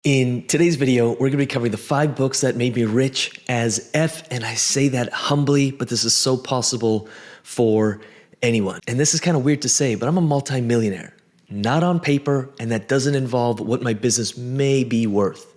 In today's video, we're going to be covering the 5 books that made me rich as F, and I say that humbly, but this is so possible for anyone. And this is kind of weird to say, but I'm a multi-millionaire, not on paper, and that doesn't involve what my business may be worth.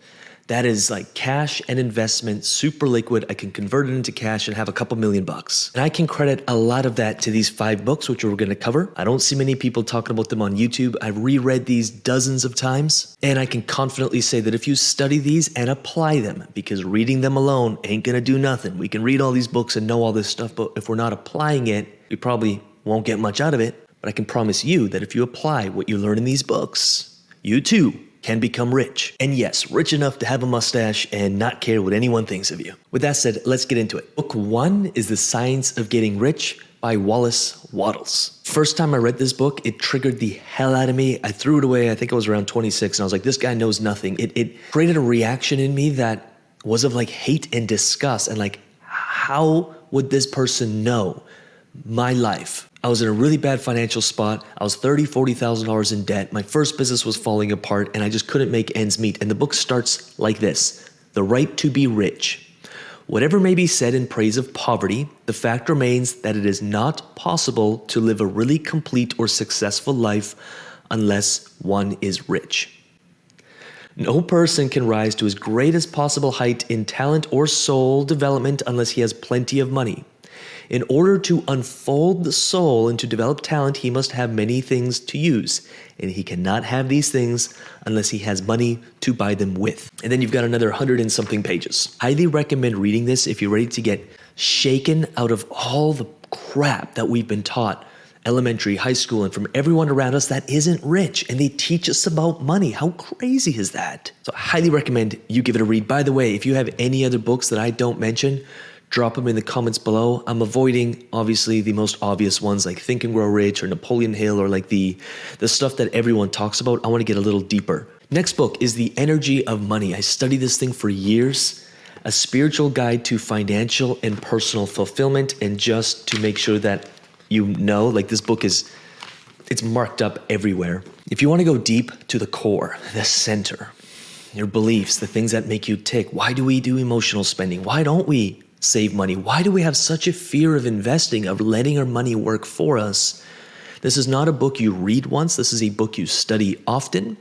That is like cash and investment, super liquid. I can convert it into cash and have a couple $1,000,000. And I can credit a lot of that to these 5 books, which we're going to cover. I don't see many people talking about them on YouTube. I've reread these dozens of times, and I can confidently say that if you study these and apply them, because reading them alone ain't going to do nothing. We can read all these books and know all this stuff, but if we're not applying it, we probably won't get much out of it. But I can promise you that if you apply what you learn in these books, you too can become rich. And yes, rich enough to have a mustache and not care what anyone thinks of you. With that said, let's get into it. Book 1 is The Science of Getting Rich by Wallace Wattles. First time I read this book, it triggered the hell out of me. I threw it away. I think I was around 26 and I was like, this guy knows nothing. It created a reaction in me that was of like hate and disgust and like, how would this person know my life? I was in a really bad financial spot. I was $30,000, $40,000 in debt. My first business was falling apart and I just couldn't make ends meet. And the book starts like this: The Right to Be Rich. Whatever may be said in praise of poverty, the fact remains that it is not possible to live a really complete or successful life unless one is rich. No person can rise to his greatest possible height in talent or soul development unless he has plenty of money. In order to unfold the soul and to develop talent, he must have many things to use, and he cannot have these things unless he has money to buy them with. And then you've got another 100 and something pages. Highly recommend reading this if you're ready to get shaken out of all the crap that we've been taught, elementary, high school, and from everyone around us that isn't rich, and they teach us about money. How crazy is that? So I highly recommend you give it a read. By the way, if you have any other books that I don't mention, drop them in the comments below. I'm avoiding, obviously, the most obvious ones like Think and Grow Rich or Napoleon Hill or like the stuff that everyone talks about. I want to get a little deeper. Next book is The Energy of Money. I studied this thing for years. A spiritual guide to financial and personal fulfillment. And just to make sure that you know, like this book it's marked up everywhere. If you want to go deep to the core, the center, your beliefs, the things that make you tick. Why do we do emotional spending? Why don't we save money? Why do we have such a fear of investing, of letting our money work for us? This is not a book you read once. This is a book you study often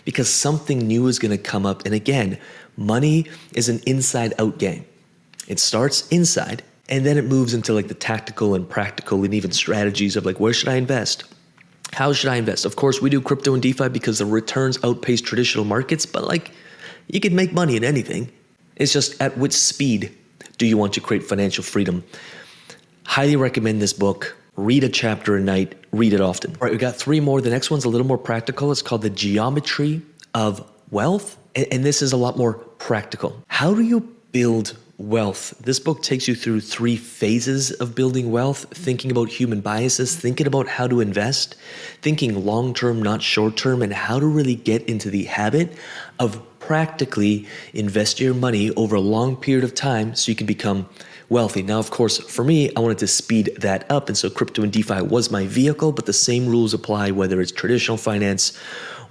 because something new is going to come up. And again, money is an inside-out game. It starts inside and then it moves into like the tactical and practical and even strategies of like, where should I invest? How should I invest? Of course, we do crypto and DeFi because the returns outpace traditional markets, but like you can make money in anything. It's just at which speed do you want to create financial freedom? Highly recommend this book. Read a chapter a night, read it often. All right, we got 3 more. The next one's a little more practical. It's called The Geometry of Wealth. And this is a lot more practical. How do you build wealth? This book takes you through 3 phases of building wealth, thinking about human biases, thinking about how to invest, thinking long-term, not short-term, and how to really get into the habit of practically invest your money over a long period of time so you can become wealthy. Now, of course, for me, I wanted to speed that up. And so crypto and DeFi was my vehicle, but the same rules apply whether it's traditional finance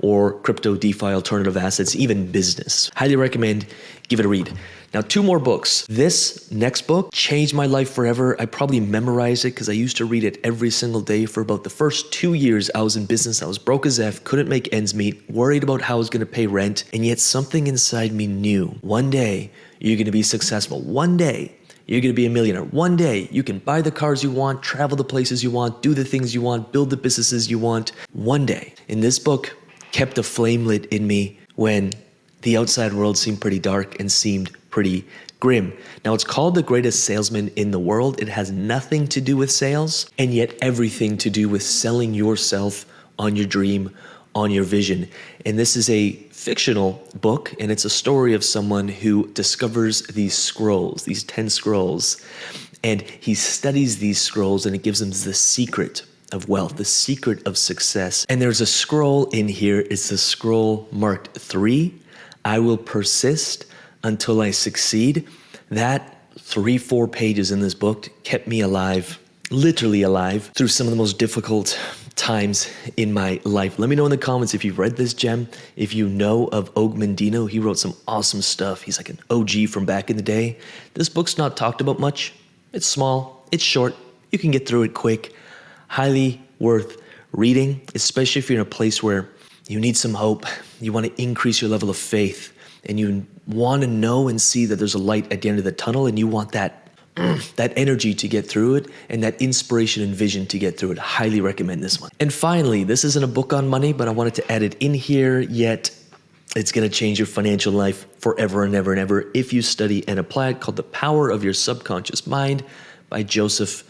or crypto, DeFi, alternative assets, even business. Highly recommend, give it a read. Now, 2 more books. This next book changed my life forever. I probably memorized it because I used to read it every single day for about the first 2 years I was in business. I was broke as F, couldn't make ends meet, worried about how I was going to pay rent, and yet something inside me knew one day you're going to be successful. One day you're going to be a millionaire. One day you can buy the cars you want, travel the places you want, do the things you want, build the businesses you want. One day. And this book kept a flame lit in me when the outside world seemed pretty dark and seemed pretty grim. Now, it's called The Greatest Salesman in the World. It has nothing to do with sales and yet everything to do with selling yourself on your dream, on your vision. And this is a fictional book, and it's a story of someone who discovers these scrolls, these 10 scrolls, and he studies these scrolls and it gives him the secret of wealth, the secret of success. And there's a scroll in here. It's the scroll marked 3. I will persist until I succeed. That 3-4 pages in this book kept me alive, literally alive, through some of the most difficult times in my life. Let me know in the comments if you've read this gem. If you know of Mandino, he wrote some awesome stuff. He's like an OG from back in the day. This book's not talked about much. It's small, it's short, you can get through it quick. Highly worth reading, especially if you're in a place where you need some hope, you want to increase your level of faith, and you want to know and see that there's a light at the end of the tunnel, and you want that energy to get through it and that inspiration and vision to get through it. Highly recommend this one. And finally, this isn't a book on money, but I wanted to add it in here, yet it's going to change your financial life forever and ever and ever if you study and apply it, called The Power of Your Subconscious Mind by Joseph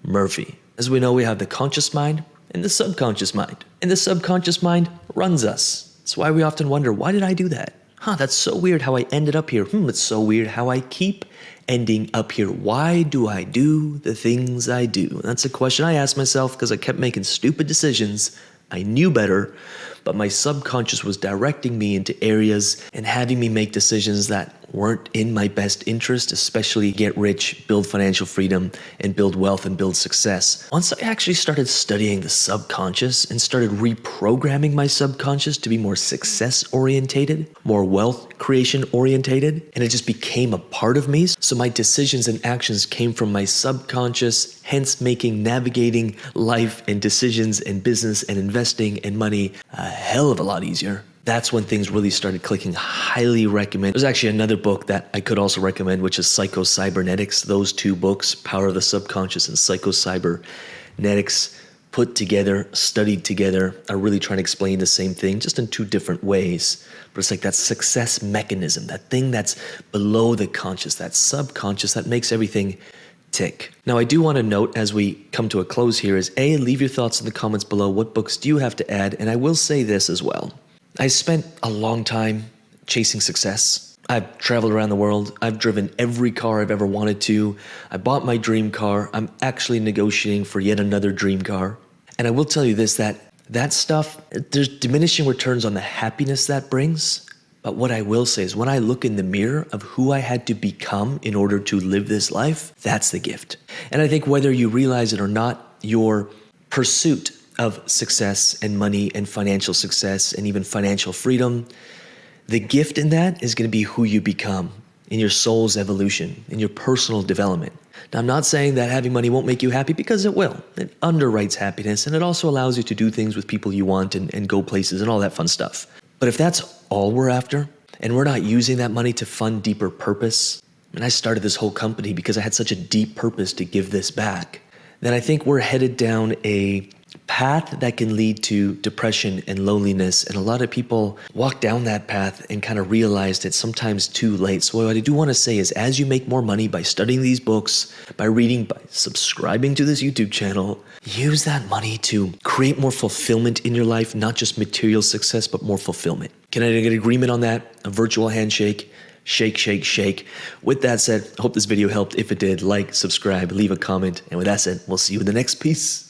Murphy. As we know, we have the conscious mind and the subconscious mind. And the subconscious mind runs us. That's why we often wonder, why did I do that? That's so weird how I ended up here. It's so weird how I keep ending up here. Why do I do the things I do? And that's a question I asked myself because I kept making stupid decisions. I knew better, but my subconscious was directing me into areas and having me make decisions that weren't in my best interest, especially get rich, build financial freedom, and build wealth and build success. Once I actually started studying the subconscious and started reprogramming my subconscious to be more success-orientated, more wealth creation-orientated, and it just became a part of me. So my decisions and actions came from my subconscious, hence navigating life and decisions and business and investing and money a hell of a lot easier. That's when things really started clicking. Highly recommend. There's actually another book that I could also recommend, which is Psycho-cybernetics. Those two books, Power of the Subconscious and Psycho-cybernetics, put together, studied together, are really trying to explain the same thing, just in two different ways. But it's like that success mechanism, that thing that's below the conscious, that subconscious that makes everything tick. Now, I do want to note as we come to a close here is A, leave your thoughts in the comments below. What books do you have to add? And I will say this as well. I spent a long time chasing success. I've traveled around the world. I've driven every car I've ever wanted to. I bought my dream car. I'm actually negotiating for yet another dream car. And I will tell you this, that stuff, there's diminishing returns on the happiness that brings. But what I will say is when I look in the mirror of who I had to become in order to live this life, that's the gift. And I think whether you realize it or not, your pursuit of success and money and financial success and even financial freedom, the gift in that is going to be who you become in your soul's evolution, in your personal development. Now, I'm not saying that having money won't make you happy, because it will. It underwrites happiness, and it also allows you to do things with people you want and go places and all that fun stuff. But if that's all we're after, and we're not using that money to fund deeper purpose, and I started this whole company because I had such a deep purpose to give this back, then I think we're headed down a path that can lead to depression and loneliness. And a lot of people walk down that path and kind of realize it's sometimes too late. So what I do want to say is, as you make more money by studying these books, by reading, by subscribing to this YouTube channel, use that money to create more fulfillment in your life, not just material success, but more fulfillment. Can I get agreement on that? A virtual handshake? Shake, shake, shake. With that said, I hope this video helped. If it did, like, subscribe, leave a comment. And with that said, we'll see you in the next piece.